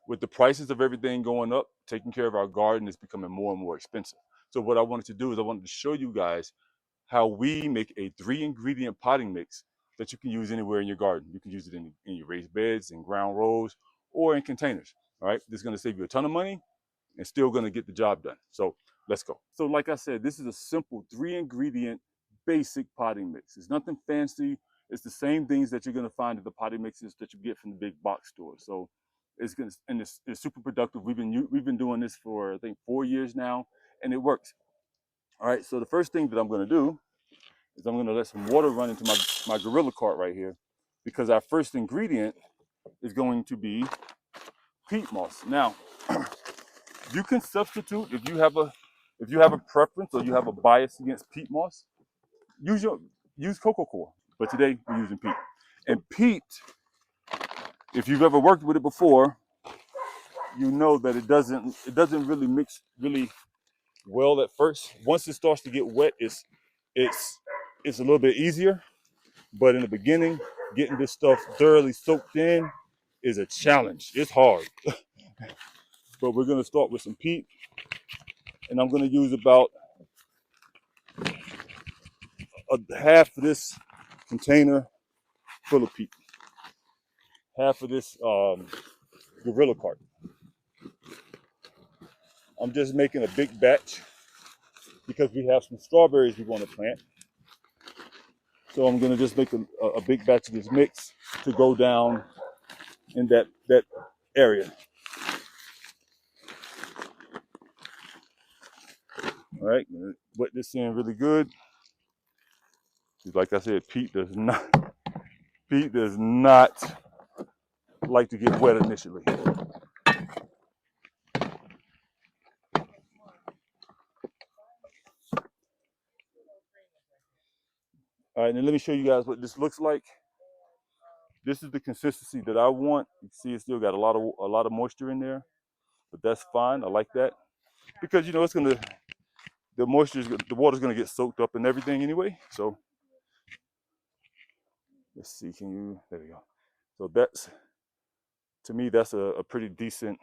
with the prices of everything going up, taking care of our garden is becoming more and more expensive. So what I wanted to do is I wanted to show you guys how we make a 3-ingredient potting mix that you can use anywhere in your garden. You can use it in your raised beds, in ground rows, or in containers. All right, this is going to save you a ton of money and still going to get the job done. So let's go. So like I said, this is a simple 3-ingredient basic potting mix. It's nothing fancy. It's the same things that you're going to find at the potting mixes that you get from the big box stores. So it's going to, and it's super productive. We've been doing this for I think 4 years now, and it works. All right. So the first thing that I'm going to do is I'm going to let some water run into my Gorilla cart right here, because our first ingredient is going to be peat moss. Now, you can substitute if you have a preference or you have a bias against peat moss. Use coco coir, but today we're using peat. And peat, if you've ever worked with it before, you know that it doesn't really mix really well at first. Once it starts to get wet, it's a little bit easier. But in the beginning, getting this stuff thoroughly soaked in is a challenge. It's hard. But we're gonna start with some peat, and I'm gonna use about half of this container full of peat, half of this Gorilla cart. I'm just making a big batch because we have some strawberries we want to plant. So I'm gonna just make a big batch of this mix to go down in that area. All right, gonna wet this in really good. Like I said, peat does not like to get wet initially. All right, and let me show you guys what this looks like. This is the consistency that I want. You see, it's still got a lot of moisture in there, but that's fine. I like that because it's gonna the water's gonna get soaked up and everything anyway. So let's see, there we go. So to me, that's a pretty decent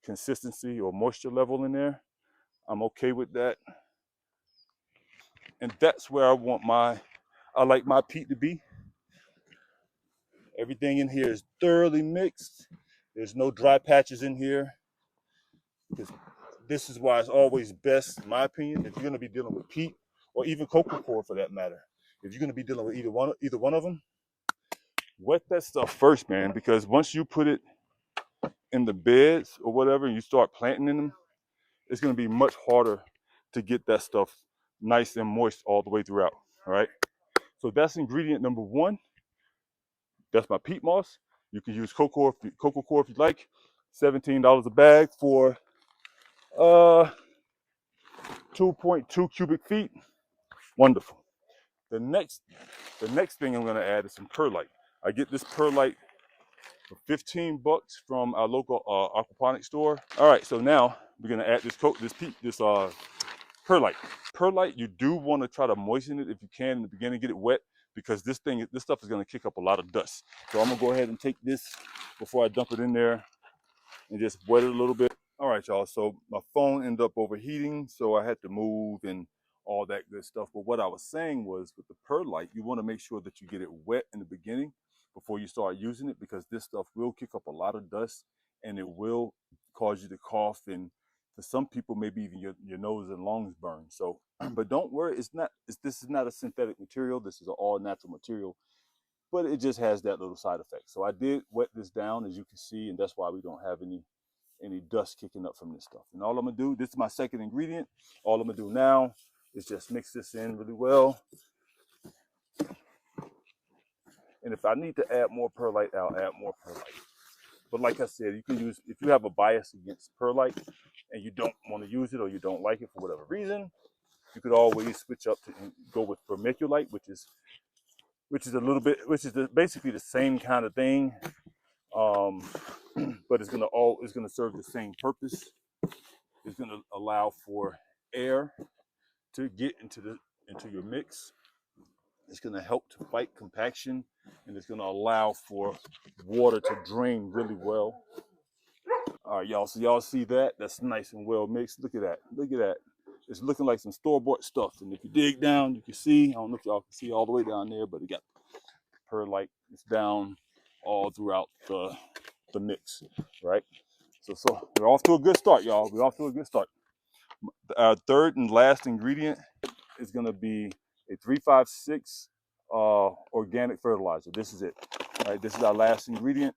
consistency or moisture level in there. I'm okay with that, and that's where I like my peat to be. Everything in here is thoroughly mixed. There's no dry patches in here. This is why it's always best, in my opinion, if you're going to be dealing with peat or even coco coir for that matter. If you're going to be dealing with either one of them, wet that stuff first, man. Because once you put it in the beds or whatever, and you start planting in them, it's going to be much harder to get that stuff nice and moist all the way throughout. All right. So that's ingredient number 1. That's my peat moss. You can use coco coir if you like. $17 a bag for 2.2 cubic feet. Wonderful. The next thing I'm gonna add is some perlite. I get this perlite for $15 from our local aquaponics store. All right, so now we're gonna add this perlite. Perlite, you do want to try to moisten it if you can in the beginning, get it wet, because this stuff is gonna kick up a lot of dust. So I'm gonna go ahead and take this before I dump it in there and just wet it a little bit. All right, y'all. So my phone ended up overheating, so I had to move and all that good stuff. But what I was saying was, with the perlite, you want to make sure that you get it wet in the beginning before you start using it, because this stuff will kick up a lot of dust and it will cause you to cough, and for some people, maybe even your nose and lungs burn. So, but don't worry, this is not a synthetic material. This is an all natural material, but it just has that little side effect. So I did wet this down, as you can see, and that's why we don't have any dust kicking up from this stuff. And all I'm gonna do, this is my second ingredient. All I'm gonna do now is just mix this in really well. And if I need to add more perlite, I'll add more perlite. But like I said, you can use, if you have a bias against perlite and you don't want to use it or you don't like it for whatever reason, you could always switch up to go with vermiculite, which is basically the same kind of thing, but it's gonna serve the same purpose. It's gonna allow for air to get into your mix. It's going to help to fight compaction, and it's going to allow for water to drain really well. All right, y'all. So y'all see that? That's nice and well mixed. Look at that. Look at that. It's looking like some store-bought stuff. And if you dig down, you can see. I don't know if y'all can see all the way down there, but it got perlite. It's down all throughout the mix, right? So we're off to a good start, y'all. We're off to a good start. Our third and last ingredient is going to be a 356 organic fertilizer. This is it. All right, this is our last ingredient.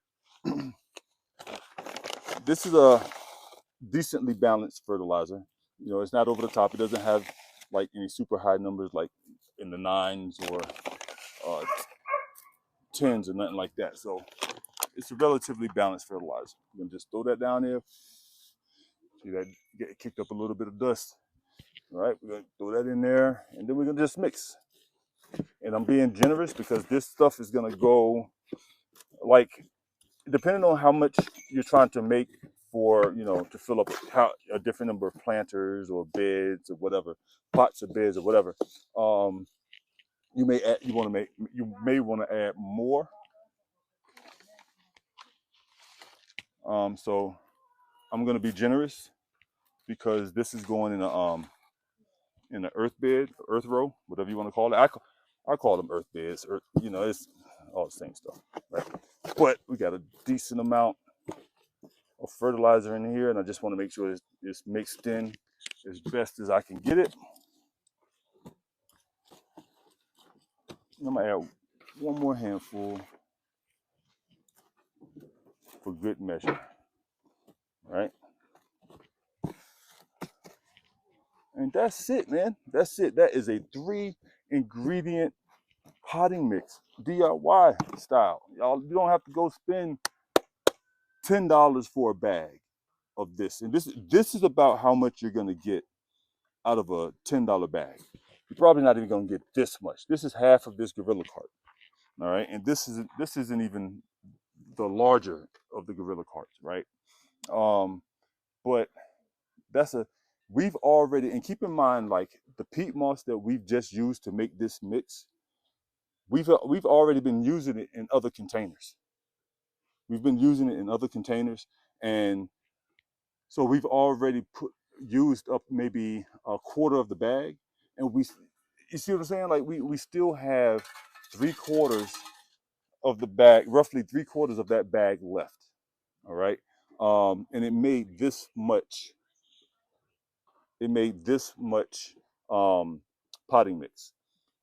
This is a decently balanced fertilizer. You know, it's not over the top. It doesn't have like any super high numbers like in the 9s or 10s or nothing like that. So it's a relatively balanced fertilizer. I'm gonna just throw that down there. See that get kicked up a little bit of dust. All right, we're gonna throw that in there, and then we're gonna just mix. And I'm being generous because this stuff is gonna go like, depending on how much you're trying to make for, you know, to fill up a different number of planters or beds or whatever, pots or beds or whatever. You may add, you may want to add more. So I'm gonna be generous because this is going in an earth bed, earth row, whatever you want to call it. I call them earth beds. Earth, you know, it's all the same stuff, right? But we got a decent amount of fertilizer in here, and I just want to make sure it's mixed in as best as I can get it. I'm gonna add one more handful for good measure, right? And that's it, man. That's it. That is a 3-ingredient potting mix, DIY style. Y'all, you don't have to go spend $10 for a bag of this. And this is about how much you're gonna get out of a $10 bag. You're probably not even gonna get this much. This is half of this Gorilla cart. All right, and this isn't even the larger of the Gorilla carts, right? But we've already, and keep in mind, like the peat moss that we've just used to make this mix, we've already been using it in other containers. We've been using it in other containers, and so we've already used up maybe a quarter of the bag, and you see what I'm saying? Like we still have 3/4 of the bag, roughly 3/4 of that bag left. All right, and it made this much. It made this much potting mix.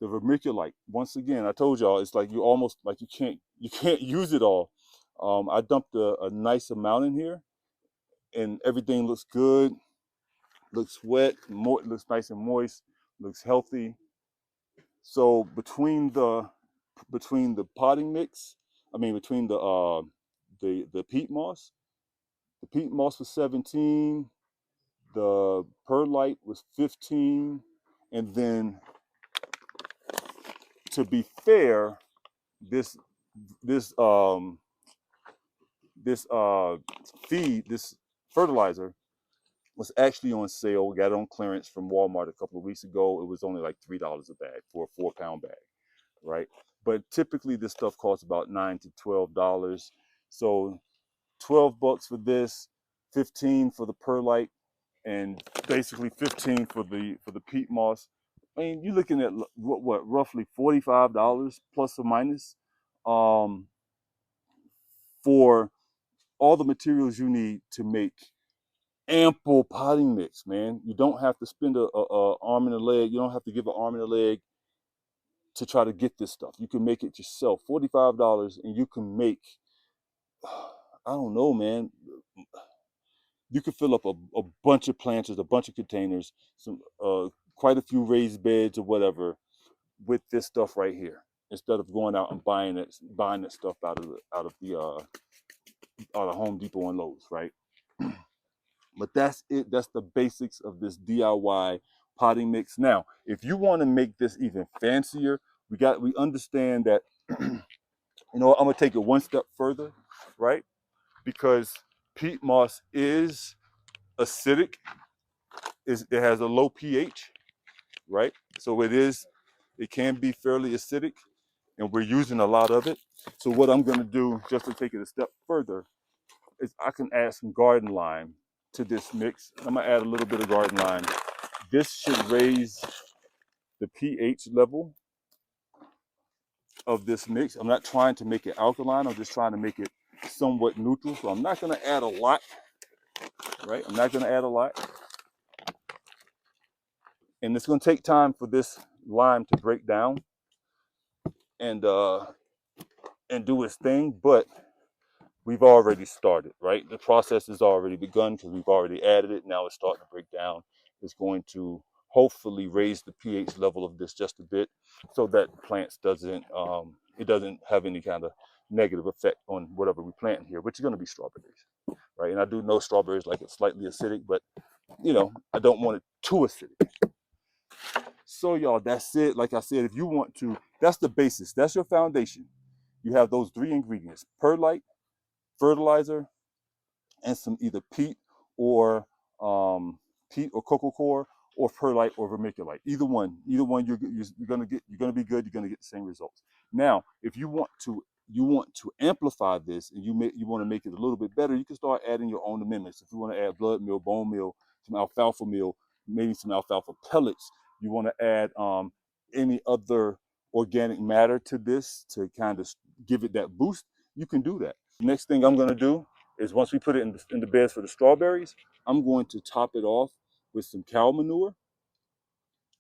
The vermiculite, once again, I told y'all, it's like you almost like you can't use it all. I dumped a nice amount in here, and everything looks good, looks wet, looks nice and moist, looks healthy. So between the potting mix, I mean between the peat moss was 17, the perlite was 15, and then to be fair, this this feed, this fertilizer was actually on sale. We got it on clearance from Walmart a couple of weeks ago. It was only like $3 a bag for a 4-pound bag, right? But typically this stuff costs about $9 to $12. So $12 for this, 15 for the perlite, and basically 15 for the peat moss. I mean, you're looking at what roughly $45 plus or minus, for all the materials you need to make ample potting mix, man. You don't have to spend a arm and a leg. You don't have to give an arm and a leg to try to get this stuff. You can make it yourself. $45, and you can make, I don't know, man. You could fill up a bunch of planters, a bunch of containers, some quite a few raised beds or whatever with this stuff right here, instead of going out and buying that stuff out of the Home Depot and Lowe's, right? But that's it. That's the basics of this DIY potting mix. Now, if you want to make this even fancier, we understand that, you know, I'm gonna take it one step further, right? Because peat moss is acidic, it has a low pH, right? So it can be fairly acidic, and we're using a lot of it. So what I'm gonna do, just to take it a step further, is I can add some garden lime to this mix. I'm gonna add a little bit of garden lime. This should raise the pH level of this mix. I'm not trying to make it alkaline. I'm just trying to make it somewhat neutral. So I'm not gonna add a lot, right? I'm not gonna add a lot. And it's gonna take time for this lime to break down and do its thing, but we've already started, right? The process has already begun because we've already added it. Now it's starting to break down. It's going to hopefully raise the pH level of this just a bit so that plants doesn't, it doesn't have any kind of negative effect on whatever we plant here, which is going to be strawberries, right? And I do know strawberries like it's slightly acidic, but you know, I don't want it too acidic. So y'all, that's it. Like I said, if you want to, that's the basis. That's your foundation. You have those 3 ingredients: perlite, fertilizer, and some either or um, peat or coco coir or perlite or vermiculite. Either one, you're gonna be good. You're gonna get the same results. Now, if you want to amplify this and you want to make it a little bit better, you can start adding your own amendments. If you want to add blood meal, bone meal, some alfalfa meal, maybe some alfalfa pellets. You want to add any other organic matter to this to kind of give it that boost. You can do that. Next thing I'm gonna do is once we put it in the beds for the strawberries, I'm going to top it off with some cow manure.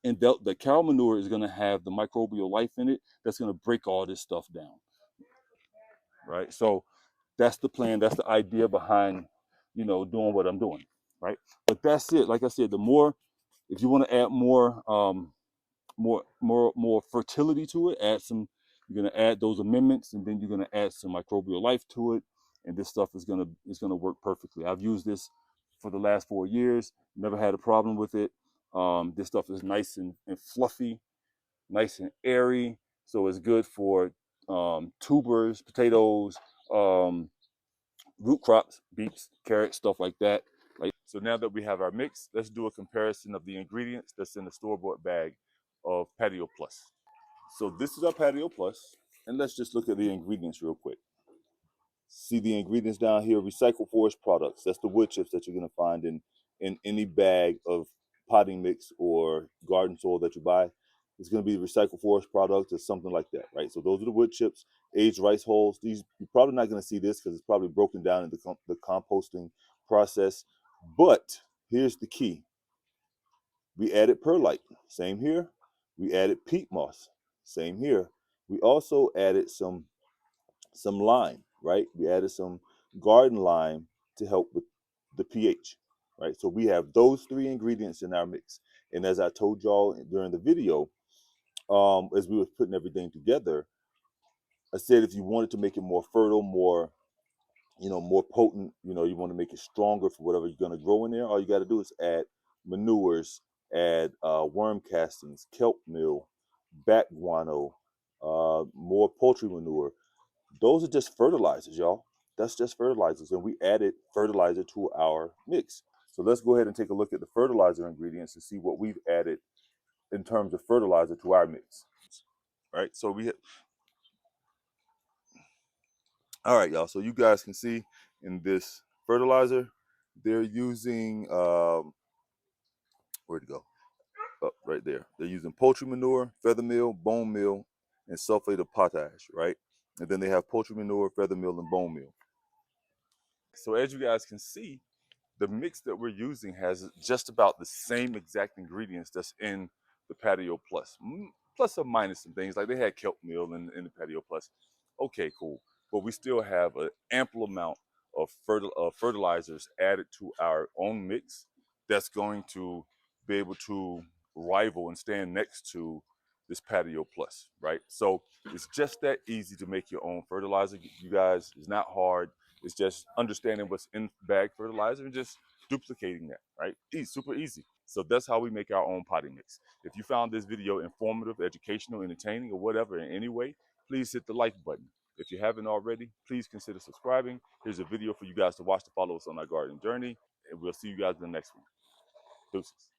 And the cow manure is going to have the microbial life in it that's going to break all this stuff down, right? So that's the plan. That's the idea behind, doing what I'm doing, right? But that's it. Like I said, if you want to add more fertility to it, you're going to add those amendments, and then you're going to add some microbial life to it, and this stuff is going to work perfectly. I've used this for the last 4 years, never had a problem with it. This stuff is nice and fluffy, nice and airy, so it's good for tubers, potatoes, um, root crops, beets, carrots, stuff like that. So now that we have our mix, let's do a comparison of the ingredients that's in the store-bought bag of Patio Plus. So this is our Patio Plus, and let's just look at the ingredients real quick. See the ingredients down here: recycled forest products. That's the wood chips that you're gonna find in any bag of potting mix or garden soil that you buy. It's gonna be recycled forest products or something like that, right? So those are the wood chips. Aged rice hulls. These you're probably not gonna see this because it's probably broken down in the composting process. But here's the key: we added perlite. Same here. We added peat moss. Same here. We also added some lime, right? We added some garden lime to help with the pH, right? So we have those 3 ingredients in our mix. And as I told y'all during the video, as we were putting everything together, I said if you wanted to make it more fertile, more potent, you want to make it stronger for whatever you're going to grow in there, all you got to do is add manures, add worm castings, kelp meal, bat guano, more poultry manure. Those are just fertilizers, y'all. That's just fertilizers. And we added fertilizer to our mix. So let's go ahead and take a look at the fertilizer ingredients and see what we've added in terms of fertilizer to our mix. Right? So all right, y'all. So you guys can see in this fertilizer, they're using, where'd it go? Oh, right there. They're using poultry manure, feather meal, bone meal, and sulfate of potash, right? And then they have poultry manure, feather meal, and bone meal. So as you guys can see, the mix that we're using has just about the same exact ingredients that's in the Patio Plus, plus or minus some things. Like they had kelp meal in the Patio Plus. Okay, cool. But we still have an ample amount of fertilizers added to our own mix that's going to be able to rival and stand next to this Patio Plus, right? So it's just that easy to make your own fertilizer, you guys. It's not hard. It's just understanding what's in bag fertilizer and just duplicating that, right? Super easy. So that's how we make our own potting mix. If you found this video informative, educational, entertaining, or whatever in any way, please hit the like button. If you haven't already, please consider subscribing. Here's a video for you guys to watch to follow us on our garden journey. And we'll see you guys in the next one. Deuces.